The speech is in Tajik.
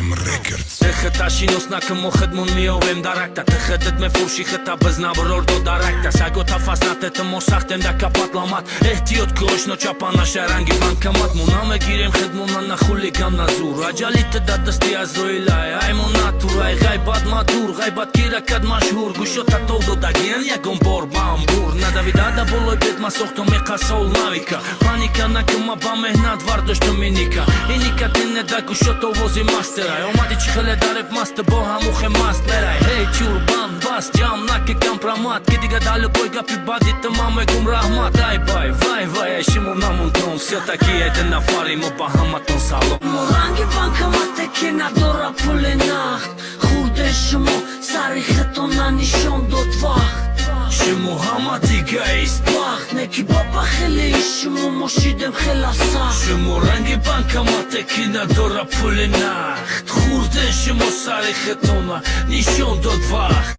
FM Records. Te xëta shinosna kë mo xët mund mi ovem darakta Të xëtët me fushi xëta bëzna bëror do darakta Sa gota fasnate të mo saxte nda ka patlamat Ehtiyot kësht në qapana shërangi bankamat Muna me girem xët muna na xuligan na zur A gjallit të datës t'i azrojlaj Aj mo naturaj, gajbat madur, gajbat kira kad mashhur Gushot ato do da gjen, ja gon bor bambur Na Davidada boloj bet ma sohto me kasol navika Panika na këma ba mehnat vardosht të minika Inika tin e da gushot o vozi masteraj O mati që khële darep mas të boha muhe masteraj Hej qurban, bas, gjam, na ke kam pramat Kiti ga dalë poj ga pi badit të mame kum rahmat Aj baj, vaj, e shimu na mund ton Sjo ta kje e na fari mo bahama ton salon Morangi bankamat e kena dora pulle nacht Khurde shumë, sari xetona nishon do t'vaht Shimu hamati gajst Vaht, ne ki baba khele ishimu moshidem khela sa Shimu rangi bankamat e kina dora pulle nacht Khurde shimu sari xetona nishon do t'vaht